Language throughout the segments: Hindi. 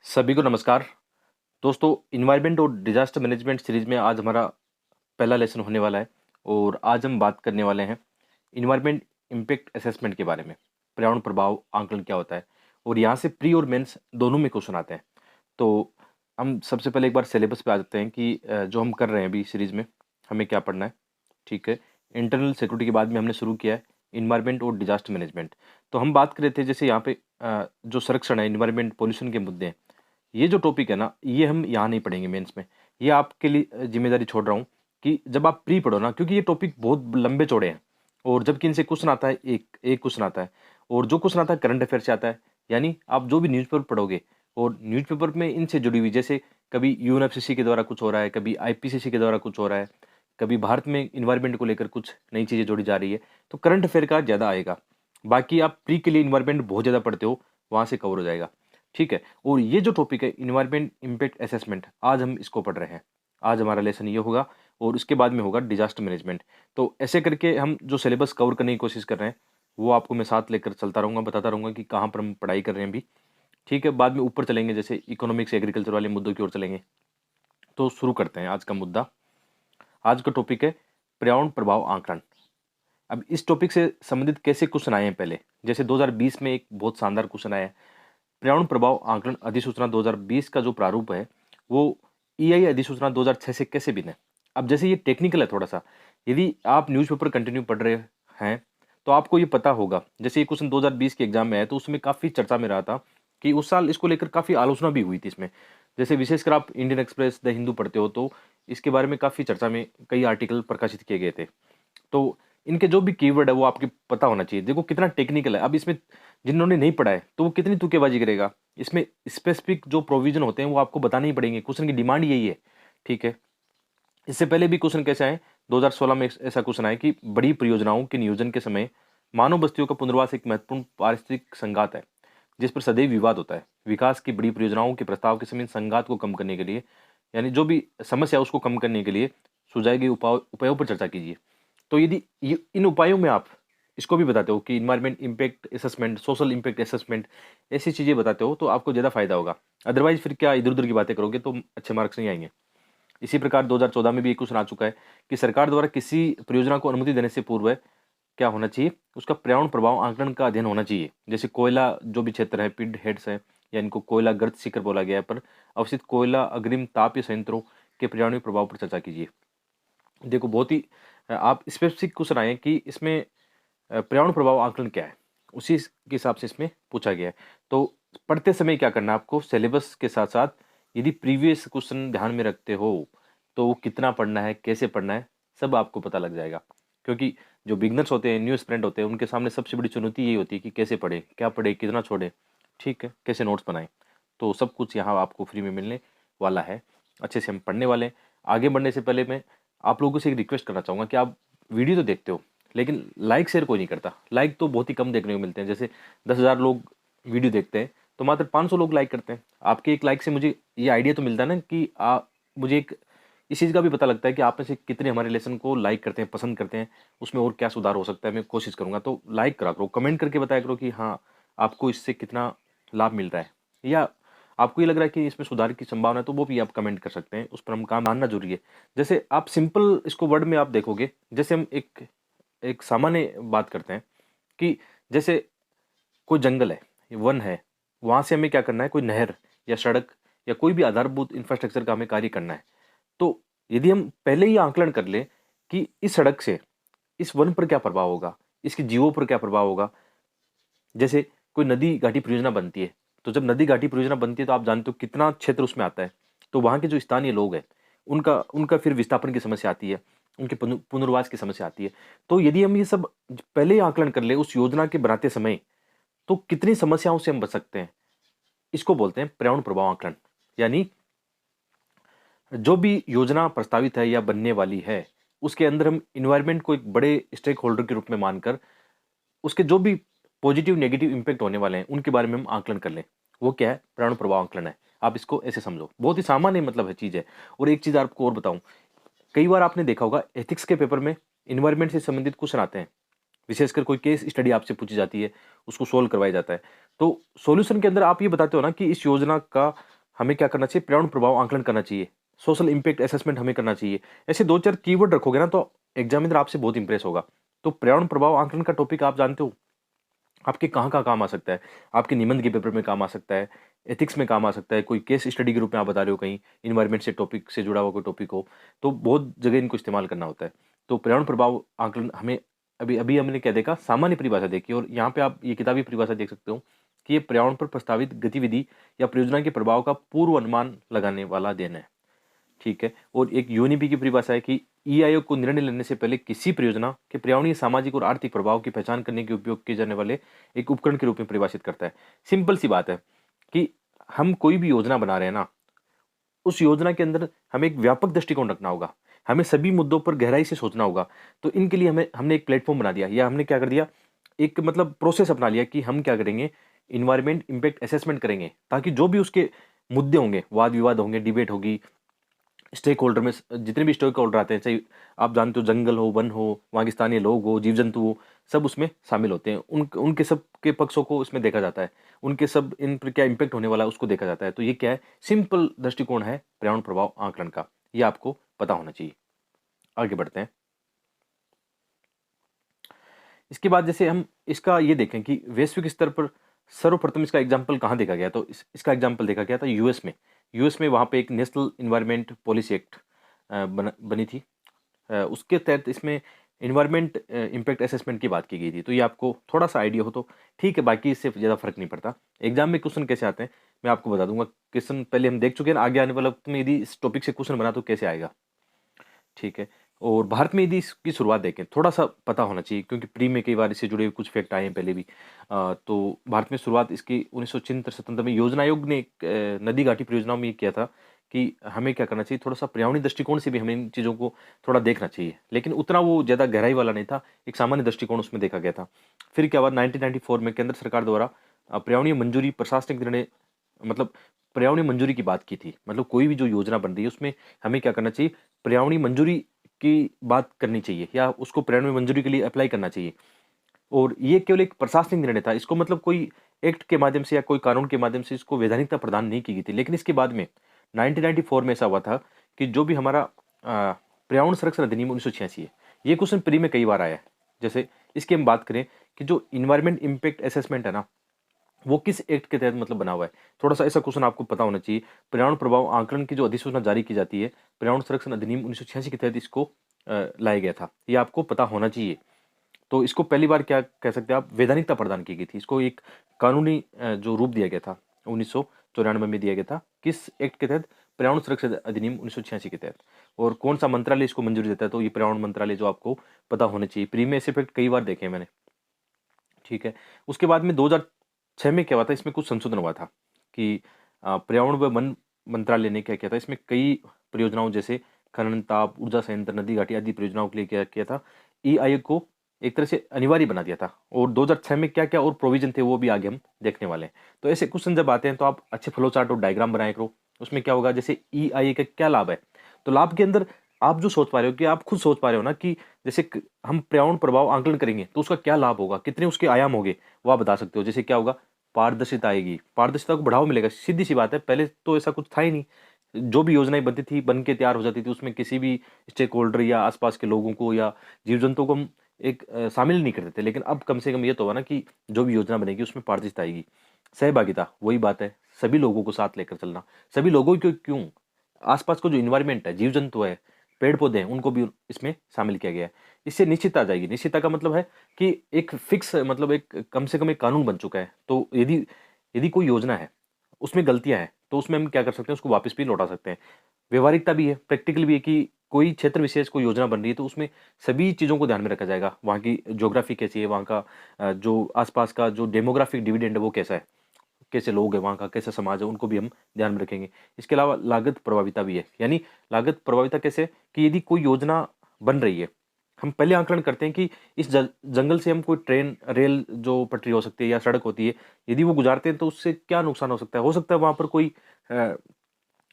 सभी को नमस्कार। दोस्तों, इन्वायरमेंट और डिजास्टर मैनेजमेंट सीरीज में आज हमारा पहला लेसन होने वाला है और आज हम बात करने वाले हैं इन्वायरमेंट इम्पैक्ट असेसमेंट के बारे में। पर्यावरण प्रभाव आंकलन क्या होता है और यहाँ से प्री और मेंस दोनों में क्वेश्चन आते हैं। तो हम सबसे पहले एक बार सिलेबस पे आ जाते हैं कि जो हम कर रहे हैं अभी सीरीज में हमें क्या पढ़ना है। ठीक है, इंटरनल सिक्योरिटी के बाद में हमने शुरू किया है इन्वायरमेंट और डिजास्टर मैनेजमेंट। तो हम बात कर रहे थे जैसे यहाँ पे जो संरक्षण है, इन्वायरमेंट पोल्यूशन के मुद्दे हैं। ये जो टॉपिक है ना, ये हम यहाँ नहीं पढ़ेंगे मेंस में। ये आपके लिए जिम्मेदारी छोड़ रहा हूँ कि जब आप प्री पढ़ो ना, क्योंकि ये टॉपिक बहुत लंबे चौड़े हैं और जबकि इनसे क्वेश्चन आता है, एक एक क्वेश्चन आता है और जो क्वेश्चन आता है करंट अफेयर से आता है। यानी आप जो भी न्यूज़पेपर पढ़ोगे और न्यूज़पेपर में इनसे जुड़ी हुई, जैसे कभी यूएनएफसीसी के द्वारा कुछ हो रहा है, कभी आईपीसीसी के द्वारा कुछ हो रहा है, कभी भारत में इन्वायरमेंट को लेकर कुछ नई चीज़ें जोड़ी जा रही है, तो करंट अफेयर का ज़्यादा आएगा। बाकी आप प्री के लिए इन्वायरमेंट बहुत ज़्यादा पढ़ते हो, वहाँ से कवर हो जाएगा। ठीक है, और ये जो टॉपिक है इन्वायरमेंट इम्पैक्ट असेसमेंट, आज हम इसको पढ़ रहे हैं। आज हमारा लेसन ये होगा और उसके बाद में होगा डिजास्टर मैनेजमेंट। तो ऐसे करके हम जो सिलेबस कवर करने की कोशिश कर रहे हैं वो आपको मैं साथ लेकर चलता रहूँगा, बताता रहूँगा कि कहाँ पर हम पढ़ाई कर रहे हैं अभी। ठीक है, बाद में ऊपर चलेंगे, जैसे इकोनॉमिक्स एग्रीकल्चर वाले मुद्दों की ओर चलेंगे। तो शुरू करते हैं आज का मुद्दा। आज का टॉपिक है पर्यावरण प्रभाव आंकलन। अब इस टॉपिक से संबंधित कैसे क्वेश्चन आए हैं पहले, जैसे 2020 में एक बहुत शानदार क्वेश्चन आया है। पर्यावरण प्रभाव आंकलन अधिसूचना 2020 का जो प्रारूप है वो ईआई अधिसूचना 2006 से कैसे भिन्न है। अब जैसे ये टेक्निकल है थोड़ा सा, यदि आप न्यूज़पेपर कंटिन्यू पढ़ रहे हैं तो आपको ये पता होगा। जैसे ये क्वेश्चन 2020 के एग्जाम में है तो उसमें काफ़ी चर्चा में रहा था कि उस साल इसको लेकर काफ़ी आलोचना भी हुई थी इसमें। जैसे विशेषकर आप इंडियन एक्सप्रेस, द हिंदू पढ़ते हो तो इसके बारे में काफ़ी चर्चा में कई आर्टिकल प्रकाशित किए गए थे। तो इनके जो भी कीवर्ड है वो आपको पता होना चाहिए। देखो कितना टेक्निकल है। अब इसमें जिन्होंने नहीं पढ़ा है तो वो कितनी तुक्केबाजी करेगा। इसमें स्पेसिफिक जो प्रोविजन होते हैं वो आपको बताने ही पड़ेंगे। क्वेश्चन की डिमांड यही है। ठीक है, इससे पहले भी क्वेश्चन कैसे आए, 2016 में ऐसा क्वेश्चन आया कि बड़ी परियोजनाओं के नियोजन के समय मानव बस्तियों का पुनर्वास एक महत्वपूर्ण पारिस्थितिक संघात है जिस पर सदैव विवाद होता है। विकास की बड़ी परियोजनाओं के प्रस्ताव के समय इन संघात को कम करने के लिए, यानी जो भी समस्या है उसको कम करने के लिए सुझाए गए उपायों पर चर्चा कीजिए। तो यदि इन उपायों में आप इसको भी बताते हो कि environment impact assessment, social impact assessment, ऐसी चीज़ें बताते हो तो आपको ज़्यादा फायदा होगा। अदरवाइज फिर क्या इधर उधर की बातें करोगे तो अच्छे मार्क्स नहीं आएंगे। इसी प्रकार 2014 में भी एक क्वेश्चन आ चुका है कि सरकार द्वारा किसी परियोजना को अनुमति देने से पूर्व क्या होना चाहिए, उसका पर्यावरण प्रभाव आंकलन का अध्ययन होना चाहिए। जैसे कोयला जो भी क्षेत्र है, पिड हेड्स है या इनको कोयला गर्त शिखर बोला गया है, पर अवशित कोयला अग्रिम ताप या संयंत्रों के पर्यावरणीय प्रभाव पर चर्चा कीजिए। देखो बहुत ही आप स्पेसिफिक क्वेश्चन आए कि इसमें पर्यावरण प्रभाव आंकलन क्या है, उसी के हिसाब से इसमें पूछा गया है। तो पढ़ते समय क्या करना है आपको, सिलेबस के साथ साथ यदि प्रीवियस क्वेश्चन ध्यान में रखते हो तो वो कितना पढ़ना है, कैसे पढ़ना है, सब आपको पता लग जाएगा। क्योंकि जो बिगनर्स होते हैं, न्यू एस्पिरेंट होते हैं, उनके सामने सबसे बड़ी चुनौती यही होती है कि कैसे पढ़े, क्या पढ़े, कितना छोड़े, ठीक है, कैसे नोट्स बनाएं। तो सब कुछ यहाँ आपको फ्री में मिलने वाला है। अच्छे से हम पढ़ने वाले हैं। आगे बढ़ने से पहले मैं आप लोगों से एक रिक्वेस्ट करना चाहूँगा कि आप वीडियो तो देखते हो लेकिन लाइक शेयर कोई नहीं करता। लाइक तो बहुत ही कम देखने को मिलते हैं। जैसे 10,000 लोग वीडियो देखते हैं तो मात्र 500 लोग लाइक करते हैं। आपके एक लाइक से मुझे ये आइडिया तो मिलता है ना कि मुझे एक इस चीज़ का भी पता लगता है कि आप में से कितने हमारे लेसन को लाइक करते हैं, पसंद करते हैं, उसमें और क्या सुधार हो सकता है मैं कोशिश करूँगा। तो लाइक करा करो, कमेंट करके बताया करो कि हाँ आपको इससे कितना लाभ मिल रहा है, या आपको ये लग रहा है कि इसमें सुधार की संभावना है, तो वो भी आप कमेंट कर सकते हैं। उस पर हम काम मानना जरूरी है। जैसे आप सिंपल इसको वर्ड में आप देखोगे, जैसे हम एक एक सामान्य बात करते हैं कि जैसे कोई जंगल है, वन है, वहाँ से हमें क्या करना है, कोई नहर या सड़क या कोई भी आधारभूत इंफ्रास्ट्रक्चर का हमें कार्य करना है। तो यदि हम पहले ही आंकलन कर लें कि इस सड़क से इस वन पर क्या प्रभाव होगा, इसके जीवों पर क्या प्रभाव होगा। जैसे कोई नदी घाटी परियोजना बनती है, तो जब नदी घाटी परियोजना बनती है तो आप जानते हो कितना क्षेत्र उसमें आता है। तो वहाँ के जो स्थानीय लोग हैं उनका उनका फिर विस्थापन की समस्या आती है, उनके पुनर्वास की समस्या आती है। तो यदि हम ये सब पहले ही आकलन कर ले उस योजना के बनाते समय, तो कितनी समस्याओं से हम बच सकते हैं। इसको बोलते हैं पर्यावरण प्रभाव आकलन। यानी जो भी योजना प्रस्तावित है या बनने वाली है, उसके अंदर हम इन्वायरमेंट को एक बड़े स्टेक होल्डर के रूप में मानकर उसके जो भी पॉजिटिव नेगेटिव इंपैक्ट होने वाले हैं उनके बारे में हम आकलन कर लें। वो क्या है, पर्यावरण प्रभाव आकलन है। आप इसको ऐसे समझो, बहुत ही सामान्य मतलब है चीज़ है। और एक चीज़ आपको और बताऊं, कई बार आपने देखा होगा एथिक्स के पेपर में इन्वायरमेंट से संबंधित क्वेश्चन आते हैं। विशेषकर कोई केस स्टडी आपसे पूछी जाती है, उसको सोल्व करवाया जाता है। तो सॉल्यूशन के अंदर आप ये बताते हो ना कि इस योजना का हमें क्या करना चाहिए, पर्यावरण प्रभाव आंकलन करना चाहिए, सोशल इम्पैक्ट असेसमेंट हमें करना चाहिए। ऐसे 2-4 कीवर्ड रखोगे ना तो एग्जामिनर आपसे बहुत इंप्रेस होगा। तो पर्यावरण प्रभाव आंकलन का टॉपिक आप जानते हो आपके कहाँ-कहाँ काम आ सकता है? आपके निबंध के पेपर में काम आ सकता है, एथिक्स में काम आ सकता है, कोई केस स्टडी के रूप में आप बता रहे हो कहीं, एनवायरनमेंट से टॉपिक से जुड़ा हुआ कोई टॉपिक हो, तो बहुत जगह इनको इस्तेमाल करना होता है। तो पर्यावरण प्रभाव आकलन हमें अभी अभी हमने क्या देखा, सामान्य परिभाषा देखी और यहाँ पे आप ये किताबी परिभाषा देख सकते हो कि ये पर्यावरण पर प्रस्तावित गतिविधि या परियोजना के प्रभाव का पूर्व अनुमान लगाने वाला अध्ययन है। ठीक है। और एक यूनिपी की परिभाषा है कि ई आयोग को निर्णय लेने से पहले किसी परियोजना के पर्यावरणीय, सामाजिक और आर्थिक प्रभाव की पहचान करने के उपयोग किए जाने वाले एक उपकरण के रूप में परिभाषित करता है। सिंपल सी बात है कि हम कोई भी योजना बना रहे हैं ना, उस योजना के अंदर हमें एक व्यापक दृष्टिकोण रखना होगा, हमें सभी मुद्दों पर गहराई से सोचना होगा। तो इनके लिए हमने एक प्लेटफॉर्म बना दिया, या हमने क्या कर दिया, एक मतलब प्रोसेस अपना लिया कि हम क्या करेंगे, इन्वायरमेंट इम्पैक्ट असेसमेंट करेंगे, ताकि जो भी उसके मुद्दे होंगे, वाद विवाद होंगे, डिबेट होगी, स्टेक होल्डर में जितने भी स्टेक होल्डर आते हैं, चाहे आप जानते हो जंगल हो, वन हो, वहाँ के स्थानीय लोग हो, जीव जंतु हो, सब उसमें शामिल होते हैं। उनके सब के पक्षों को उसमें देखा जाता है, उनके सब इन पर क्या इम्पैक्ट होने वाला है उसको देखा जाता है। तो ये क्या है, सिंपल दृष्टिकोण है पर्यावरण प्रभाव आकलन का, ये आपको पता होना चाहिए। आगे बढ़ते हैं। इसके बाद जैसे हम इसका ये देखें कि वैश्विक स्तर पर सर्वप्रथम इसका एग्जाम्पल कहाँ देखा गया, तो इसका एग्जाम्पल देखा गया था यूएस में। यूएस में वहाँ पे एक नेशनल इन्वायरमेंट पॉलिसी एक्ट बनी थी। उसके तहत इसमें इन्वायरमेंट इम्पैक्ट असेसमेंट की बात की गई थी। तो ये आपको थोड़ा सा आइडिया हो तो ठीक है, बाकी इससे ज़्यादा फर्क नहीं पड़ता। एग्जाम में क्वेश्चन कैसे आते हैं मैं आपको बता दूंगा। क्वेश्चन पहले हम देख चुके हैं ना, आगे आने वाला वक्त में यदि इस टॉपिक से क्वेश्चन बना तो कैसे आएगा। ठीक है। और भारत में यदि इसकी शुरुआत देखें, थोड़ा सा पता होना चाहिए क्योंकि प्री में कई बार इससे जुड़े हुए कुछ फैक्ट आए हैं पहले भी। तो भारत में शुरुआत इसकी 1976-77 में योजना आयोग ने एक नदी घाटी परियोजनाओं में ये किया था कि हमें क्या करना चाहिए, थोड़ा सा पर्यावरणीय दृष्टिकोण से भी हमें इन चीज़ों को थोड़ा देखना चाहिए, लेकिन उतना वो ज़्यादा गहराई वाला नहीं था, एक सामान्य दृष्टिकोण उसमें देखा गया था। फिर क्या हुआ, 1994 में केंद्र सरकार द्वारा पर्यावरणीय मंजूरी प्रशासनिक निर्णय, मतलब पर्यावरणीय मंजूरी की बात की थी। मतलब कोई भी जो योजना बन रही है उसमें हमें क्या करना चाहिए, पर्यावरणीय मंजूरी की बात करनी चाहिए या उसको पर्यावरण मंजूरी के लिए अप्लाई करना चाहिए। और ये केवल एक प्रशासनिक निर्णय था, इसको मतलब कोई एक्ट के माध्यम से या कोई कानून के माध्यम से इसको वैधानिकता प्रदान नहीं की गई थी। लेकिन इसके बाद में 1994 में ऐसा हुआ था कि जो भी हमारा पर्यावरण संरक्षण अधिनियम 1986 है, ये क्वेश्चन प्री में कई बार आया है। जैसे इसकी हम बात करें कि जो इन्वायरमेंट इम्पैक्ट असेसमेंट है ना, वो किस एक्ट के तहत मतलब बना हुआ है, थोड़ा सा ऐसा क्वेश्चन आपको पता होना चाहिए। पर्यावरण प्रभाव आंकलन की जो अधिसूचना जारी की जाती है, पर्यावरण संरक्षण अधिनियम 1986 के तहत इसको लाया गया था, ये आपको पता होना चाहिए। तो इसको पहली बार क्या कह सकते हैं आप, वैधानिकता प्रदान की गई थी, इसको एक कानूनी जो रूप दिया गया था 1994 में दिया गया था। किस एक्ट के तहत, पर्यावरण संरक्षण अधिनियम 1986 के तहत। और कौन सा मंत्रालय इसको मंजूरी देता है, तो ये पर्यावरण मंत्रालय, जो आपको पता होने चाहिए। प्री में ऐसे फैक्ट कई बार देखे हैं मैंने। ठीक है। उसके बाद में 2006 में क्या हुआ था, इसमें कुछ संशोधन हुआ था कि पर्यावरण व वन मंत्रालय ने क्या किया था, इसमें कई परियोजनाओं जैसे खनन, ताप ऊर्जा संयंत्र, नदी घाटी आदि परियोजनाओं के लिए क्या किया था, ई आयोग को एक तरह से अनिवार्य बना दिया था। और 2006 में क्या क्या और प्रोविजन थे वो भी आगे हम देखने वाले हैं। तो ऐसे क्वेश्चन जब आते हैं तो आप अच्छे फ्लो चार्ट और डायग्राम बनाया करो। उसमें क्या होगा, जैसे ई आयोग का क्या लाभ है, तो लाभ के अंदर आप जो सोच पा रहे हो कि आप खुद सोच पा रहे हो ना कि जैसे हम पर्यावरण प्रभाव आंकलन करेंगे तो उसका क्या लाभ होगा, कितने उसके आयाम होंगे, वो आप बता सकते हो। जैसे क्या होगा, पारदर्शिता आएगी, पारदर्शिता को बढ़ावा मिलेगा। सीधी सी बात है, पहले तो ऐसा कुछ था ही नहीं। जो भी योजनाएं बनती थी, बन के तैयार हो जाती थी, उसमें किसी भी स्टेक होल्डर या आसपास के लोगों को या जीव जंतुओं को हम एक शामिल नहीं करते थे। लेकिन अब कम से कम ये तो होगा ना कि जो भी योजना बनेगी उसमें पारदर्शिता आएगी, सहभागिता, वही बात है, सभी लोगों को साथ लेकर चलना। सभी लोगों को क्यों, आसपास का जो इन्वायरमेंट है, जीव जंतु है, पेड़ पौधे हैं, उनको भी इसमें शामिल किया गया है। इससे निश्चितता आ जाएगी। निश्चितता का मतलब है कि एक फिक्स, मतलब एक कम से कम एक कानून बन चुका है। तो यदि यदि कोई योजना है उसमें गलतियां हैं तो उसमें हम क्या कर सकते हैं, उसको वापस भी लौटा सकते हैं। व्यवहारिकता भी है, प्रैक्टिकल भी है कि कोई क्षेत्र विशेष कोई योजना बन रही है तो उसमें सभी चीज़ों को ध्यान में रखा जाएगा। वहाँ की ज्योग्राफी कैसी है, वहाँ का जो आसपास का जो डेमोग्राफिक डिविडेंड है वो कैसा है, कैसे लोग हैं, वहाँ का कैसा समाज है, उनको भी हम ध्यान में रखेंगे। इसके अलावा लागत प्रभाविता भी है, यानी लागत प्रभाविता कैसे, कि यदि कोई योजना बन रही है, हम पहले आंकलन करते हैं कि इस जंगल से हम कोई ट्रेन, रेल जो पटरी हो सकती है या सड़क होती है, यदि वो गुजारते हैं तो उससे क्या नुकसान हो सकता है। हो सकता है वहाँ पर कोई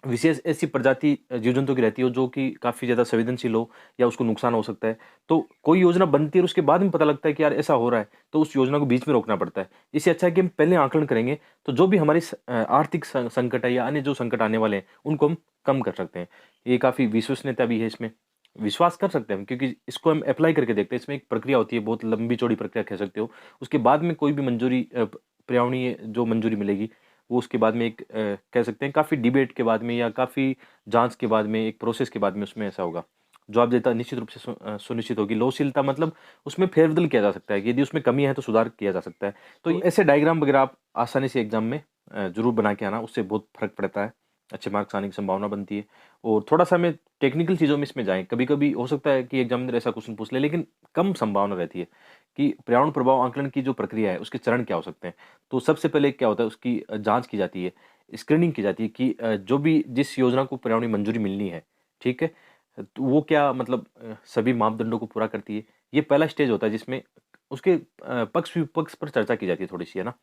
विशेष ऐसी प्रजाति जीव-जंतु की रहती हो जो कि काफ़ी ज़्यादा संवेदनशील हो या उसको नुकसान हो सकता है। तो कोई योजना बनती है और उसके बाद में पता लगता है कि यार ऐसा हो रहा है, तो उस योजना को बीच में रोकना पड़ता है। इससे अच्छा है कि हम पहले आकलन करेंगे, तो जो भी हमारी आर्थिक संकट है या अन्य जो संकट आने वाले हैं, उनको हम कम कर सकते हैं। ये काफ़ी विश्वसनीयता भी है इसमें। विश्वास कर सकते हैं हम क्योंकि इसको हम अप्लाई करके देखते हैं। इसमें एक प्रक्रिया होती है, बहुत लंबी-चौड़ी प्रक्रिया कह सकते हो। उसके बाद में कोई भी मंजूरी पर्यावरणीय जो मंजूरी मिलेगी वो उसके बाद में एक कह सकते हैं काफ़ी डिबेट के बाद में या काफ़ी जाँच के बाद में, एक प्रोसेस के बाद में उसमें ऐसा होगा। जवाबदेहिता निश्चित रूप से सुनिश्चित होगी। लोकशीलता मतलब उसमें फेरबदल किया जा सकता है, यदि उसमें कमी है तो सुधार किया जा सकता है। तो ऐसे डायग्राम वगैरह आप आसानी से एग्ज़ाम में ज़रूर बना के आना, उससे बहुत फ़र्क पड़ता है। अच्छे मार्क्स आने की संभावना बनती है और थोड़ा-सा हमें टेक्निकल चीज़ों में इसमें जाएँ। कभी-कभी हो सकता है कि एग्ज़ामिनर ऐसा क्वेश्चन पूछ ले, लेकिन कम संभावना रहती है कि पर्यावरण प्रभाव आकलन की जो प्रक्रिया है, उसके चरण क्या हो सकते हैं। तो सबसे पहले क्या होता है उसकी जाँच की जाती है, स्क्रीनिंग की जाती है कि जो भी जिस योजना को पर्यावरणीय मंजूरी मिलनी है, ठीक है? तो वो क्या मतलब सभी मापदंडों को पूरा करती है। ये पहला स्टेज होता है जिसमें उसके पक्ष-विपक्ष पर चर्चा की जाती है थोड़ी-सी, है ना?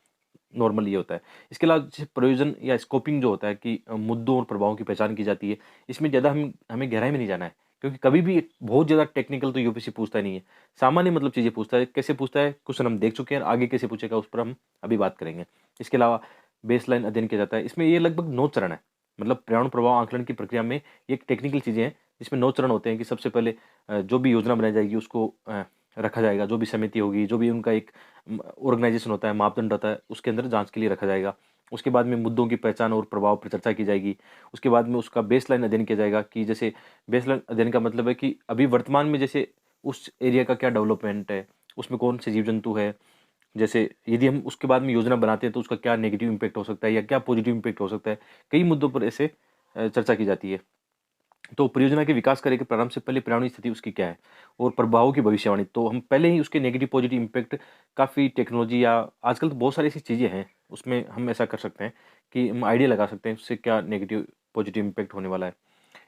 नॉर्मल ये होता है। इसके अलावा जैसे प्रयोजन या स्कोपिंग जो होता है कि मुद्दों और प्रभावों की पहचान की जाती है। इसमें ज़्यादा हम हमें गहराई में नहीं जाना है, क्योंकि कभी भी बहुत ज़्यादा टेक्निकल तो यूपीएससी पूछता नहीं है। सामान्य मतलब चीज़ें पूछता है। कैसे पूछता है, क्वेश्चन हम देख चुके हैं, आगे कैसे पूछेगा उस पर हम अभी बात करेंगे। इसके अलावा बेसलाइन अध्ययन किया जाता है। इसमें ये लगभग 9 चरण है। मतलब पर्यावरण प्रभाव आकलन की प्रक्रिया में ये एक टेक्निकल चीज़ें हैं, जिसमें 9 चरण होते हैं कि सबसे पहले जो भी योजना बनाई जाएगी उसको रखा जाएगा। जो भी समिति होगी, जो भी उनका एक ऑर्गेनाइज़ेशन होता है, मापदंड होता है, उसके अंदर जाँच के लिए रखा जाएगा। उसके बाद में मुद्दों की पहचान और प्रभाव पर चर्चा की जाएगी। उसके बाद में उसका बेसलाइन अध्ययन किया जाएगा कि जैसे बेसलाइन अध्ययन का मतलब है कि अभी वर्तमान में जैसे उस एरिया का क्या डेवलपमेंट है, उसमें कौन से जीव-जंतु हैं। जैसे यदि हम उसके बाद में योजना बनाते हैं तो उसका क्या नेगेटिव इम्पैक्ट हो सकता है या क्या पॉजिटिव इम्पैक्ट हो सकता है। कई मुद्दों पर ऐसे चर्चा की जाती है। तो परियोजना के विकास कार्य के प्रारंभ से पहले पर्यावरणीय स्थिति उसकी क्या है और प्रभावों की भविष्यवाणी। तो हम पहले ही उसके नेगेटिव पॉजिटिव इम्पैक्ट काफ़ी टेक्नोलॉजी या आजकल तो बहुत सारी ऐसी चीज़ें हैं, उसमें हम ऐसा कर सकते हैं कि हम आइडिया लगा सकते हैं उससे क्या नेगेटिव पॉजिटिव इम्पैक्ट होने वाला है।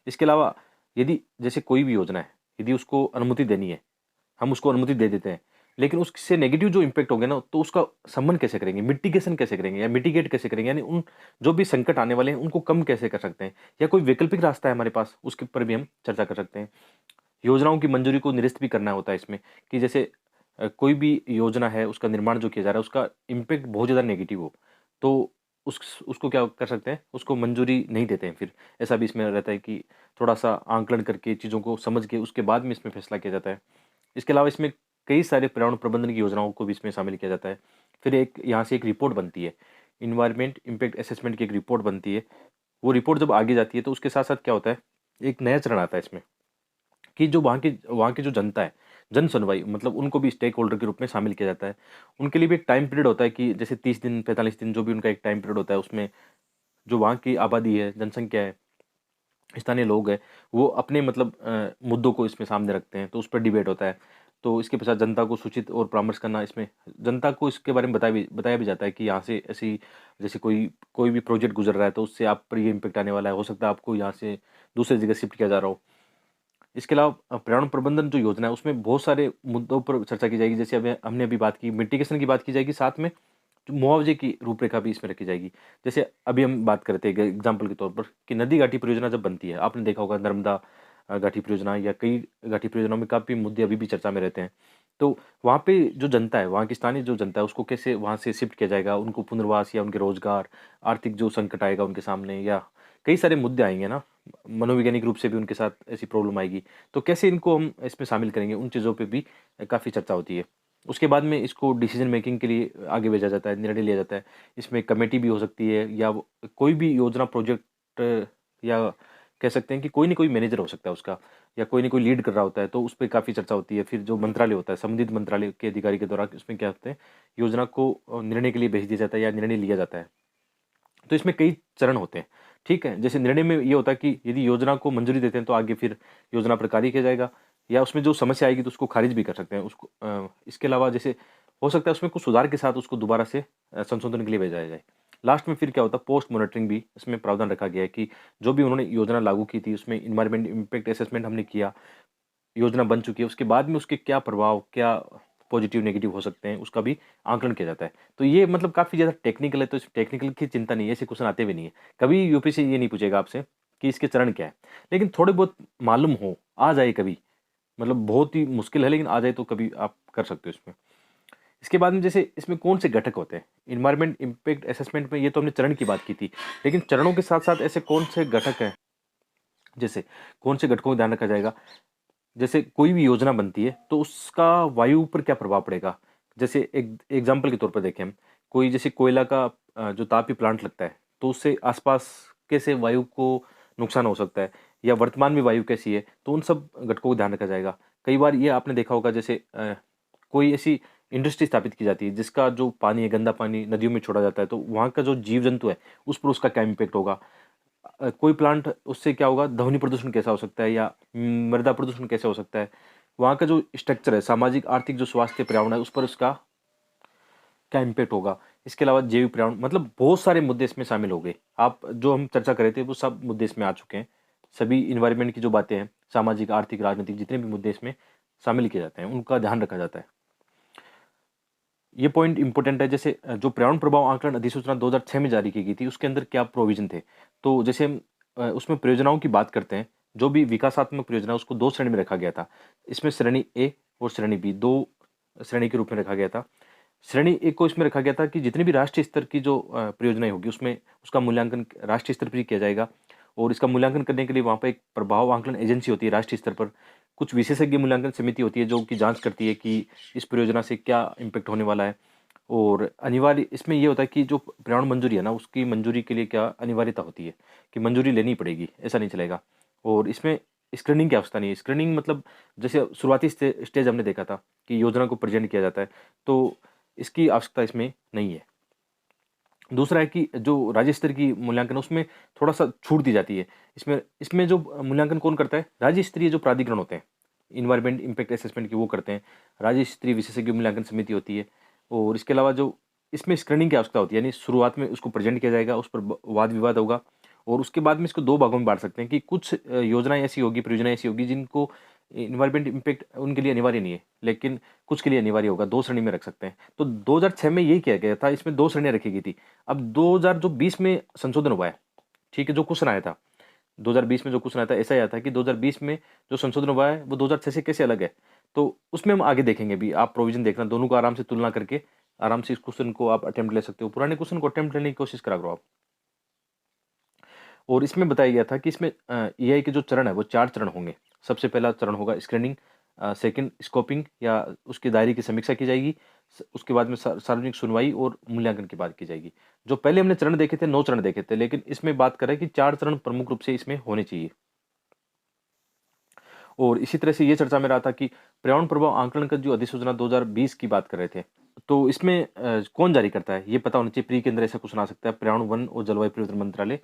इसके अलावा यदि जैसे कोई भी योजना है, यदि उसको अनुमति देनी है, हम उसको अनुमति दे देते हैं। लेकिन उससे नेगेटिव जो इम्पैक्ट हो गया ना, तो उसका शमन कैसे करेंगे, मिटिगेशन कैसे करेंगे या मिटिगेट कैसे करेंगे? यानी उन जो भी संकट आने वाले हैं, उनको कम कैसे कर सकते हैं? या कोई वैकल्पिक रास्ता है हमारे पास, उसके ऊपर भी हम चर्चा कर सकते हैं। योजनाओं की मंजूरी को निरस्त भी करना होता है इसमें कि जैसे कोई भी योजना है, उसका निर्माण जो किया जा रहा है, उसका इम्पैक्ट बहुत ज़्यादा नेगेटिव हो, तो उसको क्या कर सकते हैं, उसको मंजूरी नहीं देते हैं फिर। ऐसा भी इसमें रहता है कि थोड़ा-सा आंकलन करके, चीज़ों को समझ के, उसके बाद में इसमें फैसला किया जाता है। इसके अलावा इसमें कई सारे पर्यावरण प्रबंधन की योजनाओं को भी इसमें शामिल किया जाता है। फिर एक यहाँ से एक रिपोर्ट बनती है, एनवायरनमेंट इम्पैक्ट असेसमेंट की एक रिपोर्ट बनती है। वो रिपोर्ट जब आगे जाती है, तो उसके साथ-साथ क्या होता है, एक नया चरण आता है इसमें कि जो वहाँ की जो जनता है, जन सुनवाई मतलब उनको भी स्टेक होल्डर के रूप में शामिल किया जाता है। उनके लिए भी एक टाइम पीरियड होता है कि जैसे 30 दिन, 45 दिन जो भी उनका एक टाइम पीरियड होता है, उसमें जो वहाँ की आबादी है, जनसंख्या है, स्थानीय लोग हैं, वो अपने मतलब मुद्दों को इसमें सामने रखते हैं, तो उस पर डिबेट होता है। तो इसके पश्चात जनता को सूचित और परामर्श करना इसमें जनता को इसके बारे में बताया भी जाता है कि यहाँ से ऐसी जैसे कोई कोई भी प्रोजेक्ट गुज़र रहा है, तो उससे आप पर ये इम्पैक्ट आने वाला है। हो सकता है आपको यहाँ से दूसरी जगह शिफ्ट किया जा रहा हो। इसके अलावा पर्यावरण प्रबंधन जो योजना है, उसमें बहुत सारे मुद्दों पर चर्चा की जाएगी। जैसे अभी हमने अभी बात की, मिटिगेशन की बात की जाएगी, साथ में जो मुआवजे की रूपरेखा भी इसमें रखी जाएगी। जैसे अभी हम बात करते हैं एग्ज़ाम्पल के तौर पर कि नदी घाटी परियोजना जब बनती है, आपने देखा होगा नर्मदा घाटी परियोजना या कई घाटी परियोजनाओं में काफ़ी मुद्दे अभी भी चर्चा में रहते हैं। तो वहाँ पे जो जनता है, वहाँ की स्थानीय जो जनता है, उसको कैसे वहाँ से शिफ्ट किया जाएगा, उनको पुनर्वास या उनके रोज़गार, आर्थिक जो संकट आएगा उनके सामने या कई सारे मुद्दे आएँगे ना, मनोवैज्ञानिक रूप से भी उनके साथ ऐसी प्रॉब्लम आएगी। तो कैसे इनको हम इसमें शामिल करेंगे, उन चीज़ों पे भी काफ़ी चर्चा होती है। उसके बाद में इसको डिसीजन मेकिंग के लिए आगे भेजा जाता है, निर्णय लिया जाता है। इसमें कमेटी भी हो सकती है या कोई भी योजना प्रोजेक्ट या कह सकते हैं कि कोई न कोई मैनेजर हो सकता है उसका या कोई न कोई लीड कर रहा होता है, तो उस पे काफ़ी चर्चा होती है। फिर जो मंत्रालय होता है, संबंधित मंत्रालय के अधिकारी के द्वारा उसमें क्या होते हैं, योजना को निर्णय के लिए भेज दिया जाता है या निर्णय लिया जाता है। तो इसमें कई चरण होते हैं, ठीक है? जैसे निर्णय में ये होता है कि यदि योजना को मंजूरी देते हैं, तो आगे फिर योजना पर कार्य किया जाएगा या उसमें जो समस्या आएगी, तो उसको खारिज भी कर सकते हैं। इसके अलावा जैसे हो सकता है उसमें कुछ सुधार के साथ उसको दोबारा से संशोधन के लिए भेजा जाए। लास्ट में फिर क्या होता है, पोस्ट मॉनिटरिंग भी इसमें प्रावधान रखा गया है कि जो भी उन्होंने योजना लागू की थी, उसमें एनवायरनमेंट इम्पैक्ट असेसमेंट हमने किया, योजना बन चुकी है, उसके बाद में उसके क्या प्रभाव, क्या पॉजिटिव, नेगेटिव हो सकते हैं, उसका भी आकलन किया जाता है। तो ये मतलब काफ़ी ज़्यादा टेक्निकल है, तो इस टेक्निकल की चिंता नहीं है, ऐसे क्वेश्चन आते भी नहीं है। कभी यूपीएससी ये नहीं पूछेगा आपसे कि इसके चरण क्या है, लेकिन थोड़े बहुत मालूम हो, आ जाए कभी, मतलब बहुत ही मुश्किल है लेकिन आ जाए तो कभी आप कर सकते हो इसमें। इसके बाद में जैसे इसमें कौन से घटक होते हैं इन्वायरमेंट इम्पैक्ट असेसमेंट में, ये तो हमने चरण की बात की थी, लेकिन चरणों के साथ साथ ऐसे कौन से घटक हैं, जैसे कौन से घटकों का ध्यान रखा जाएगा। जैसे कोई भी योजना बनती है तो उसका वायु पर क्या प्रभाव पड़ेगा। जैसे एक एग्जाम्पल के तौर पर देखें हम, कोई जैसे कोयला का जो तापीय प्लांट लगता है तो उससे आसपास कैसे वायु को नुकसान हो सकता है, या वर्तमान में वायु कैसी है, तो उन सब घटकों को ध्यान रखा जाएगा। कई बार ये आपने देखा होगा, जैसे कोई ऐसी इंडस्ट्री स्थापित की जाती है जिसका जो पानी है, गंदा पानी नदियों में छोड़ा जाता है, तो वहाँ का जो जीव जंतु है उस पर उसका क्या इम्पेक्ट होगा। कोई प्लांट, उससे क्या होगा, ध्वनि प्रदूषण कैसा हो सकता है, या मृदा प्रदूषण कैसे हो सकता है, वहाँ का जो स्ट्रक्चर है, सामाजिक आर्थिक जो स्वास्थ्य पर्यावरण है उस पर उसका क्या इम्पेक्ट होगा। इसके अलावा जैविक पर्यावरण, मतलब बहुत सारे मुद्दे इसमें शामिल हो गए। आप जो हम चर्चा कर रहे थे वो सब मुद्दे इसमें आ चुके हैं। सभी इन्वायरमेंट की जो बातें हैं, सामाजिक आर्थिक राजनीतिक जितने भी मुद्दे इसमें शामिल किए जाते हैं उनका ध्यान रखा जाता है। ये पॉइंट इंपॉर्टेंट है। जैसे जो पर्यावरण प्रभाव आकलन अधिसूचना 2006 में जारी की गई थी उसके अंदर क्या प्रोविजन थे। तो जैसे हम उसमें परियोजनाओं की बात करते हैं, जो भी विकासात्मक परियोजना उसको दो श्रेणी में रखा गया था। इसमें श्रेणी ए और श्रेणी बी, दो श्रेणी के रूप में रखा गया था। श्रेणी एक को इसमें रखा गया था कि जितनी भी राष्ट्रीय स्तर की जो परियोजनाएं होगी उसमें उसका मूल्यांकन राष्ट्रीय स्तर पर ही किया जाएगा, और इसका मूल्यांकन करने के लिए वहाँ पर एक प्रभाव आकलन एजेंसी होती है राष्ट्रीय स्तर पर। कुछ विशेषज्ञ मूल्यांकन समिति होती है जो कि जांच करती है कि इस परियोजना से क्या इम्पेक्ट होने वाला है। और अनिवार्य इसमें ये होता है कि जो पर्यावरण मंजूरी है ना, उसकी मंजूरी के लिए क्या अनिवार्यता होती है कि मंजूरी लेनी पड़ेगी, ऐसा नहीं चलेगा। और इसमें स्क्रीनिंग की आवश्यकता नहीं है। स्क्रीनिंग मतलब जैसे शुरुआती स्टेज हमने देखा था कि योजना को प्रेजेंट किया जाता है, तो इसकी आवश्यकता इसमें नहीं है। दूसरा है कि जो राज्य स्तर की मूल्यांकन उसमें थोड़ा सा छूट दी जाती है। इसमें इसमें जो मूल्यांकन कौन करता है, राज्य स्तरीय जो प्राधिकरण होते हैं इन्वायरमेंट इम्पैक्ट असेसमेंट की, वो करते हैं। राज्य स्तरीय विशेषज्ञ मूल्यांकन समिति होती है। और इसके अलावा जो इसमें स्क्रीनिंग की आवश्यकता होती है, यानी शुरुआत में उसको प्रेजेंट किया जाएगा, उस पर वाद विवाद होगा, और उसके बाद में इसको दो भागों में बांट सकते हैं कि कुछ योजनाएं ऐसी होगी, परियोजनाएं ऐसी होगी जिनको इन्वायरमेंट इम्पैक्ट उनके लिए अनिवार्य नहीं है, लेकिन कुछ के लिए अनिवार्य होगा, दो श्रेणी में रख सकते हैं। तो 2006 में यही किया गया था, इसमें दो श्रेणियां रखी गई थी। अब 2020 में संशोधन हुआ है, ठीक है, जो क्वेश्चन आया था 2020 में, जो क्वेश्चन आया था ऐसा ही आया था कि 2020 में जो संशोधन हुआ है वो 2006 से कैसे अलग है। तो उसमें हम आगे देखेंगे भी, आप प्रोविजन देखना, दोनों को आराम से तुलना करके आराम से इस क्वेश्चन को आप अटेम्प्ट ले सकते हो, पुराने क्वेश्चन को अटेम्प्ट लेने की कोशिश करा करो आप। और इसमें बताया गया था कि इसमें एआई के जो चरण है वो चार चरण होंगे। सबसे पहला चरण होगा स्क्रीनिंग, सेकंड स्कोपिंग या उसके दायरे की समीक्षा की जाएगी, उसके बाद में सार्वजनिक सुनवाई और मूल्यांकन की बात की जाएगी। जो पहले हमने चरण देखे थे 9 चरण देखे थे, लेकिन इसमें बात करें कि 4 चरण प्रमुख रूप से इसमें होने चाहिए। और इसी तरह से ये चर्चा में रहा था कि पर्यावरण प्रभाव आकलन का जो अधिसूचना 2020 की बात कर रहे थे, तो इसमें कौन जारी करता है ये पता होना चाहिए। प्री के अंदर ऐसा क्वेश्चन आ सकता है। पर्यावरण वन और जलवायु परिवर्तन मंत्रालय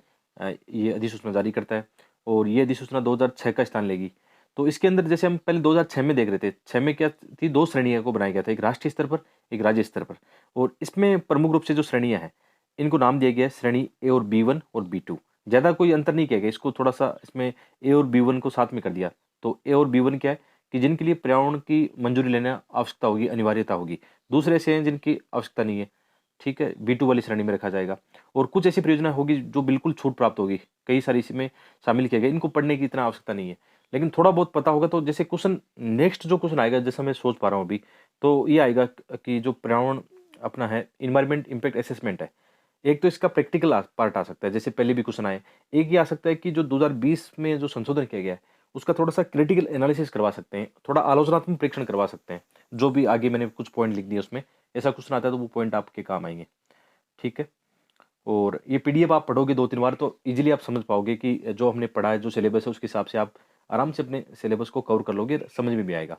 ये अधिसूचना जारी करता है, और ये अधिसूचना 2006 का स्थान लेगी। तो इसके अंदर जैसे हम पहले 2006 में देख रहे थे, 6 में क्या थी, दो श्रेणियों को बनाया गया था, एक राष्ट्रीय स्तर पर, एक राज्य स्तर पर। और इसमें प्रमुख रूप से जो श्रेणियां हैं इनको नाम दिया गया है श्रेणी ए और B1 और B2। ज़्यादा कोई अंतर नहीं किया गया, इसको थोड़ा सा इसमें ए और B1 को साथ में कर दिया। तो ए और B1 क्या है कि जिनके लिए पर्यावरण की मंजूरी लेना आवश्यकता होगी, अनिवार्यता होगी। दूसरे ऐसे हैं जिनकी आवश्यकता नहीं है, ठीक है, B2 वाली श्रेणी में रखा जाएगा। और कुछ ऐसी परियोजना होगी जो बिल्कुल छूट प्राप्त होगी, कई सारी इसमें शामिल किया गया, इनको पढ़ने की इतना आवश्यकता नहीं है, लेकिन थोड़ा बहुत पता होगा। तो जैसे क्वेश्चन नेक्स्ट जो क्वेश्चन आएगा, जैसा मैं सोच पा रहा हूँ अभी, तो ये आएगा कि जो पर्यावरण अपना है इन्वायरमेंट इम्पैक्ट असेसमेंट है, एक तो इसका प्रैक्टिकल पार्ट आ सकता है, जैसे पहले भी क्वेश्चन आए। एक ये आ सकता है कि जो 2020 में जो संशोधन किया गया है उसका थोड़ा सा क्रिटिकल एनालिसिस करवा सकते हैं, थोड़ा आलोचनात्मक परीक्षण करवा सकते हैं, जो भी आगे मैंने कुछ पॉइंट लिख दिए उसमें, ऐसा क्वेश्चन आता है तो वो पॉइंट आपके काम आएंगे, ठीक है। और ये पीडीएफ आप पढ़ोगे 2-3 बार तो इजीली आप समझ पाओगे कि जो हमने पढ़ा है, जो सिलेबस है उसके हिसाब से आप आराम से अपने सिलेबस को कवर कर लोगे, समझ में भी आएगा।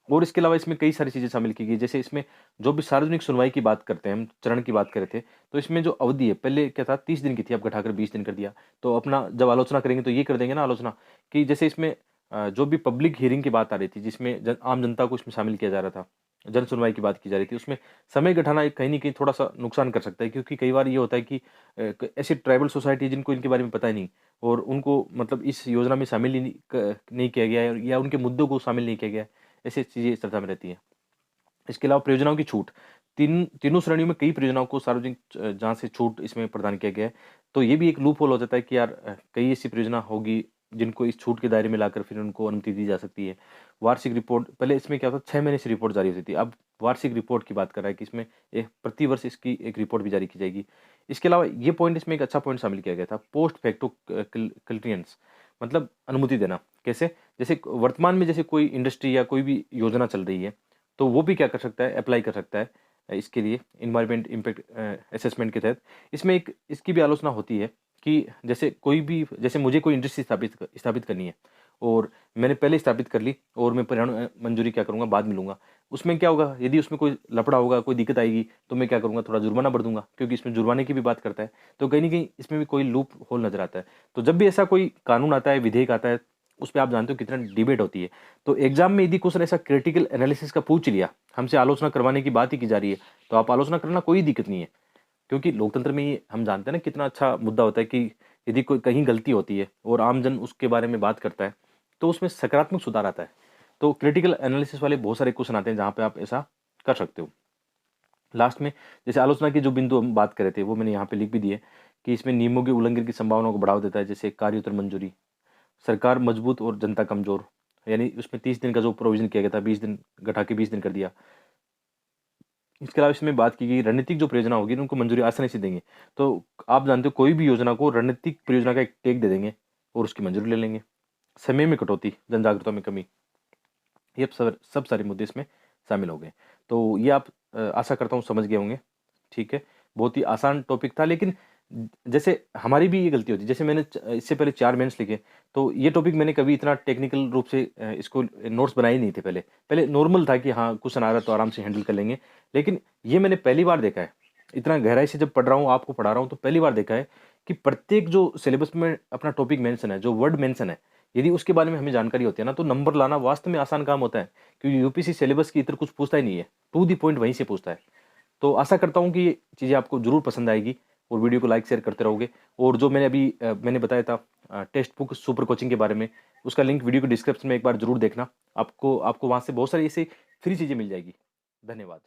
और इसके अलावा इसमें कई सारी चीज़ें शामिल की गई, जैसे इसमें जो भी सार्वजनिक सुनवाई की बात करते हैं, हम चरण की बात कर रहे थे, तो इसमें जो अवधि है पहले क्या था 30 दिन की थी, अब घटाकर 20 दिन कर दिया। तो अपना जब आलोचना करेंगे तो ये कर देंगे ना आलोचना, कि जैसे इसमें जो भी पब्लिक हियरिंग की बात आ रही थी, जिसमें आम जनता को इसमें शामिल किया जा रहा था, जन सुनवाई की बात की जा रही थी, उसमें समय घटाना कहीं न कहीं थोड़ा सा नुकसान कर सकता है, क्योंकि कई बार ये होता है कि ऐसी ट्राइबल सोसाइटी जिनको इनके बारे में पता ही नहीं, और उनको मतलब इस योजना में शामिल ही नहीं किया गया है, या उनके मुद्दों को शामिल नहीं किया गया है, ऐसी चीज़ें चर्चा में रहती हैं। इसके अलावा परियोजनाओं की छूट, तीनों श्रेणियों में कई परियोजनाओं को सार्वजनिक जाँच से छूट इसमें प्रदान किया गया है। तो ये भी एक लूप होल हो जाता है कि यार कई ऐसी परियोजना होगी जिनको इस छूट के दायरे में लाकर फिर उनको अनुमति दी जा सकती है। वार्षिक रिपोर्ट, पहले इसमें क्या होता था 6 महीने से रिपोर्ट जारी होती थी, अब वार्षिक रिपोर्ट की बात कर रहा है कि इसमें एक प्रति वर्ष इसकी एक रिपोर्ट भी जारी की जाएगी। इसके अलावा ये पॉइंट, इसमें एक अच्छा पॉइंट शामिल किया गया था, पोस्ट फैक्टो क्लियरेंस, मतलब अनुमति देना। कैसे? जैसे वर्तमान में जैसे कोई इंडस्ट्री या कोई भी योजना चल रही है, तो वो भी क्या कर सकता है, अप्लाई कर सकता है इसके लिए एनवायरनमेंट इम्पैक्ट असेसमेंट के तहत। इसमें एक इसकी भी आलोचना होती है कि जैसे कोई भी, जैसे मुझे कोई इंडस्ट्री स्थापित करनी है और मैंने पहले स्थापित कर ली और मैं पर्यावरण मंजूरी क्या करूँगा, बाद में लूँगा। उसमें क्या होगा, यदि उसमें कोई लफड़ा होगा, कोई दिक्कत आएगी, तो मैं क्या करूँगा, थोड़ा जुर्माना भर दूँगा, क्योंकि इसमें जुर्माने की भी बात करता है। तो कहीं न कहीं इसमें भी कोई लूप होल नज़र आता है। तो जब भी ऐसा कोई कानून आता है, विधेयक आता है, उस पे आप जानते हो कितना डिबेट होती है। तो एग्ज़ाम में यदि क्वेश्चन ऐसा क्रिटिकल एनालिसिस का पूछ लिया, हमसे आलोचना करवाने की बात ही की जा रही है, तो आप आलोचना करना, कोई दिक्कत नहीं है। क्योंकि लोकतंत्र में ये हम जानते हैं ना कितना अच्छा मुद्दा होता है कि यदि कोई कहीं गलती होती है और आमजन उसके बारे में बात करता है, तो उसमें सकारात्मक सुधार आता है। तो क्रिटिकल एनालिसिस वाले बहुत सारे क्वेश्चन आते हैं जहाँ पे आप ऐसा कर सकते हो। लास्ट में जैसे आलोचना की जो बिंदु हम बात कर रहे थे, वो मैंने यहाँ पे लिख भी दिए कि इसमें नियमों के उल्लंघन की संभावनाओं को बढ़ावा देता है, जैसे कार्योत्तर मंजूरी, सरकार मजबूत और जनता कमजोर, यानी उसमें 30 दिन का जो प्रोविजन किया गया था, 20 दिन घटा के 20 दिन कर दिया। इसके अलावा इसमें बात की गई रणनीतिक जो परियोजना होगी उनको मंजूरी आसानी से देंगे। तो आप जानते हो कोई भी योजना को रणनीतिक परियोजना का एक टैग दे देंगे और उसकी मंजूरी ले लेंगे। समय में कटौती, जन जागरूकता में कमी, ये सब सारे मुद्दे इसमें शामिल हो गए। तो ये आप आशा करता हूँ समझ गए होंगे। ठीक है, बहुत ही आसान टॉपिक था, लेकिन जैसे हमारी भी ये गलती होती है, जैसे मैंने इससे पहले 4 मेंस लिखे, तो ये टॉपिक मैंने कभी इतना टेक्निकल रूप से इसको नोट्स बनाए नहीं थे पहले। पहले नॉर्मल था कि हाँ, क्वेश्चन आ रहा है तो आराम से हैंडल कर लेंगे। लेकिन ये मैंने पहली बार देखा है, इतना गहराई से जब पढ़ रहा हूँ, आपको पढ़ा रहा हूँ, तो पहली बार देखा है कि प्रत्येक जो सिलेबस में अपना टॉपिक मेंशन है, जो वर्ड मेंशन है, यदि उसके बारे में हमें जानकारी होती है ना, तो नंबर लाना वास्तव में आसान काम होता है। क्योंकि यूपीएससी सिलेबस की इधर कुछ पूछता ही नहीं है, टू द पॉइंट वहीं से पूछता है। तो आशा करता हूँ कि ये चीज़ें आपको ज़रूर पसंद आएगी और वीडियो को लाइक शेयर करते रहोगे। और जो मैंने अभी मैंने बताया था टेक्स्ट बुक सुपर कोचिंग के बारे में, उसका लिंक वीडियो के डिस्क्रिप्शन में एक बार ज़रूर देखना। आपको आपको वहाँ से बहुत सारी ऐसी फ्री चीज़ें मिल जाएगी। धन्यवाद।